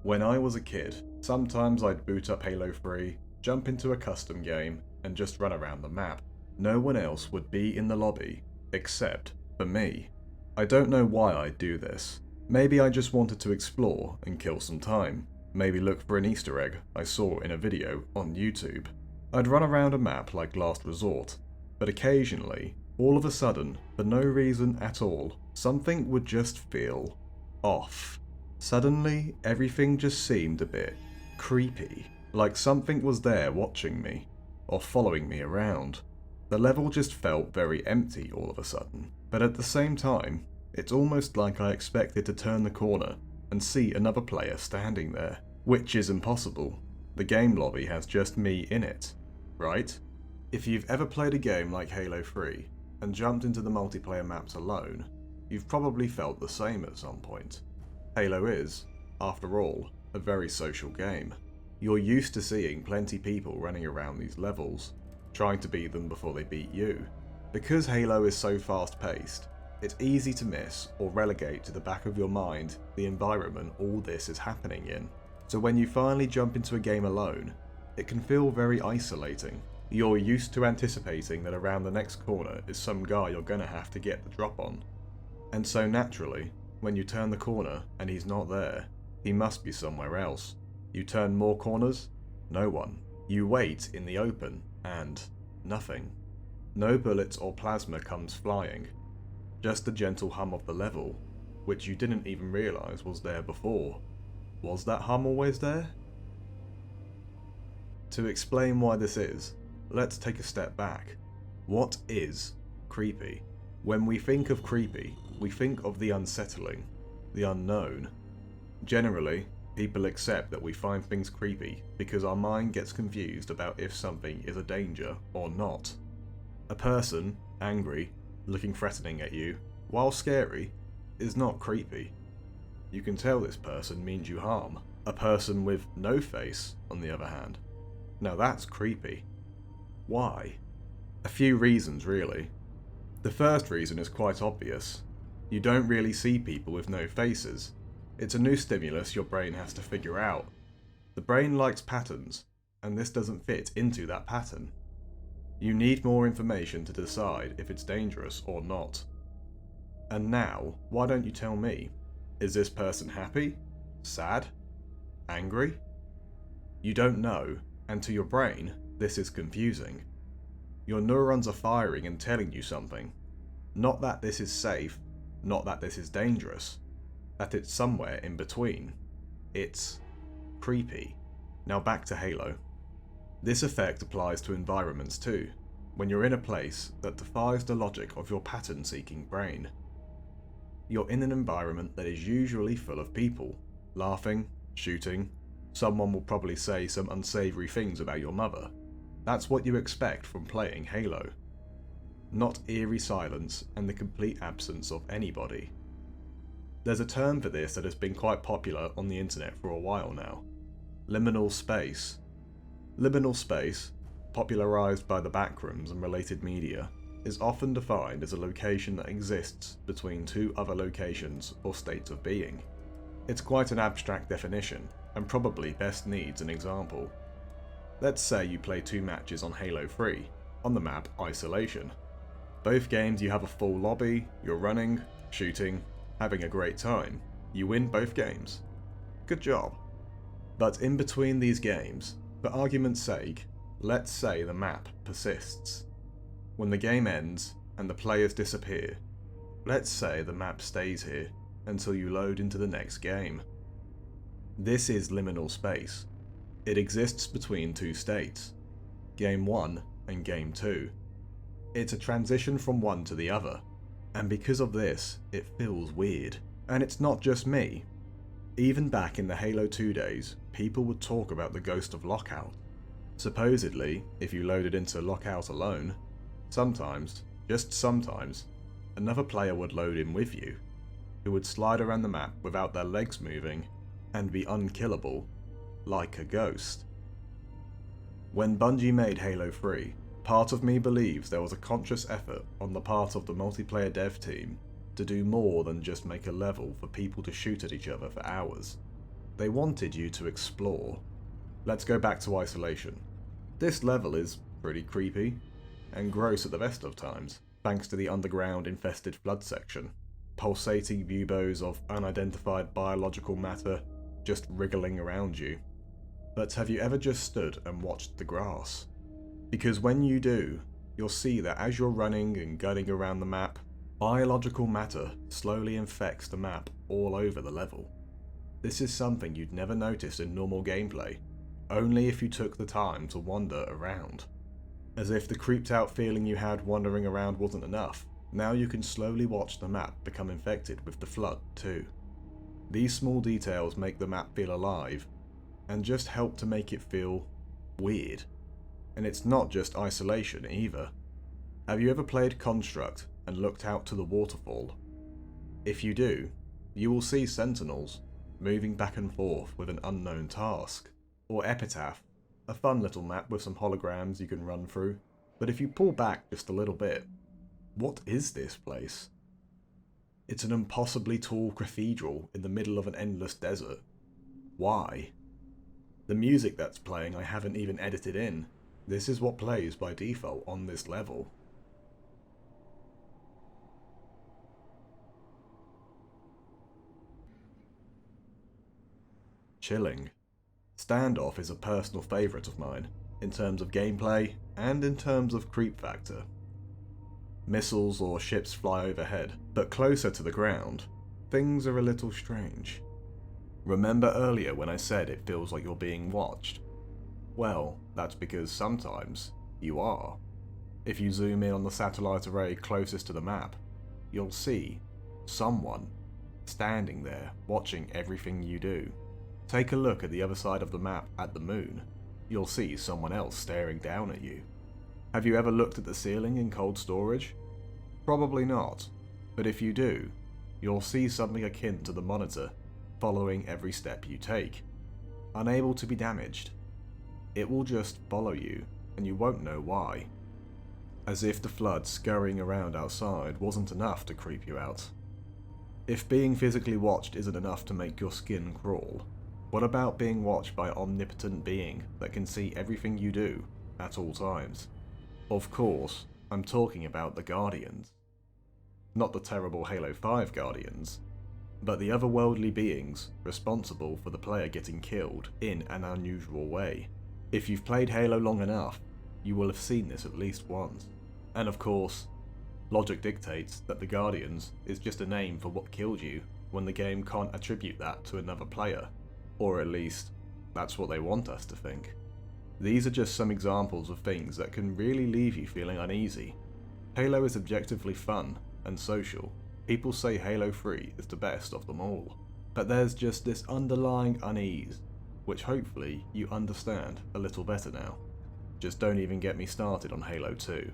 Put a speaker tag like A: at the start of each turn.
A: When I was a kid, sometimes I'd boot up Halo 3, jump into a custom game, and just run around the map. No one else would be in the lobby, except for me. I don't know why I'd do this. Maybe I just wanted to explore and kill some time. Maybe look for an Easter egg I saw in a video on YouTube. I'd run around a map like last resort, but occasionally, all of a sudden, for no reason at all, something would just feel off. Suddenly, everything just seemed a bit creepy, like something was there watching me, or following me around. The level just felt very empty all of a sudden, but at the same time, it's almost like I expected to turn the corner and see another player standing there, which is impossible. The game lobby has just me in it, right? If you've ever played a game like Halo 3 and jumped into the multiplayer maps alone, you've probably felt the same at some point. Halo is, after all, a very social game. You're used to seeing plenty people running around these levels, trying to beat them before they beat you. Because Halo is so fast-paced, it's easy to miss or relegate to the back of your mind the environment all this is happening in. So when you finally jump into a game alone, it can feel very isolating. You're used to anticipating that around the next corner is some guy you're gonna have to get the drop on. And so naturally, when you turn the corner and he's not there, he must be somewhere else. You turn more corners, no one. You wait in the open, and nothing. No bullets or plasma comes flying. Just the gentle hum of the level, which you didn't even realise was there before. Was that hum always there? To explain why this is, let's take a step back. What is creepy? When we think of creepy, we think of the unsettling, the unknown. Generally, people accept that we find things creepy because our mind gets confused about if something is a danger or not. A person, angry, looking threatening at you, while scary, is not creepy. You can tell this person means you harm. A person with no face, on the other hand, now that's creepy. Why? A few reasons really. The first reason is quite obvious. You don't really see people with no faces. It's a new stimulus your brain has to figure out. The brain likes patterns, and this doesn't fit into that pattern. You need more information to decide if it's dangerous or not. And now, why don't you tell me? Is this person happy? Sad? Angry? You don't know, and to your brain, this is confusing. Your neurons are firing and telling you something. Not that this is safe, not that this is dangerous, that it's somewhere in between. It's creepy. Now back to Halo. This effect applies to environments too, when you're in a place that defies the logic of your pattern-seeking brain. You're in an environment that is usually full of people, laughing, shooting. Someone will probably say some unsavoury things about your mother. That's what you expect from playing Halo. Not eerie silence and the complete absence of anybody. There's a term for this that has been quite popular on the internet for a while now. Liminal space. Liminal space, popularised by the backrooms and related media, is often defined as a location that exists between two other locations or states of being. It's quite an abstract definition, and probably best needs an example. Let's say you play 2 matches on Halo 3, on the map Isolation. Both games you have a full lobby, you're running, shooting, having a great time. You win both games. Good job. But in between these games, for argument's sake, let's say the map persists. When the game ends and the players disappear, let's say the map stays here until you load into the next game. This is liminal space. It exists between 2 states, Game 1 and Game 2. It's a transition from one to the other, and because of this, it feels weird. And it's not just me. Even back in the Halo 2 days, people would talk about the ghost of Lockout. Supposedly, if you loaded into Lockout alone, sometimes, just sometimes, another player would load in with you, who would slide around the map without their legs moving, and be unkillable, like a ghost. When Bungie made Halo 3, part of me believes there was a conscious effort on the part of the multiplayer dev team to do more than just make a level for people to shoot at each other for hours. They wanted you to explore. Let's go back to Isolation. This level is pretty creepy, and gross at the best of times, thanks to the underground infested flood section. Pulsating buboes of unidentified biological matter just wriggling around you. But have you ever just stood and watched the grass? Because when you do, you'll see that as you're running and gunning around the map, biological matter slowly infects the map all over the level. This is something you'd never notice in normal gameplay, only if you took the time to wander around. As if the creeped out feeling you had wandering around wasn't enough, now you can slowly watch the map become infected with the flood too. These small details make the map feel alive, and just help to make it feel weird. And it's not just Isolation either. Have you ever played Construct and looked out to the waterfall? If you do, you will see sentinels moving back and forth with an unknown task. Or Epitaph, a fun little map with some holograms you can run through. But if you pull back just a little bit, what is this place? It's an impossibly tall cathedral in the middle of an endless desert. Why? The music that's playing I haven't even edited in. This is what plays by default on this level. Chilling. Standoff is a personal favourite of mine, in terms of gameplay and in terms of creep factor. Missiles or ships fly overhead, but closer to the ground, things are a little strange. Remember earlier when I said it feels like you're being watched? Well, that's because sometimes you are. If you zoom in on the satellite array closest to the map, you'll see someone standing there watching everything you do. Take a look at the other side of the map at the moon. You'll see someone else staring down at you. Have you ever looked at the ceiling in cold storage? Probably not, but if you do, you'll see something akin to the monitor following every step you take. Unable to be damaged. It will just follow you, and you won't know why. As if the flood scurrying around outside wasn't enough to creep you out. If being physically watched isn't enough to make your skin crawl, what about being watched by an omnipotent being that can see everything you do at all times? Of course, I'm talking about the Guardians. Not the terrible Halo 5 Guardians, but the otherworldly beings responsible for the player getting killed in an unusual way. If you've played Halo long enough, you will have seen this at least once. And of course, logic dictates that the Guardians is just a name for what killed you when the game can't attribute that to another player. Or at least, that's what they want us to think. These are just some examples of things that can really leave you feeling uneasy. Halo is objectively fun and social. People say Halo 3 is the best of them all. But there's just this underlying unease, which hopefully you understand a little better now. Just don't even get me started on Halo 2.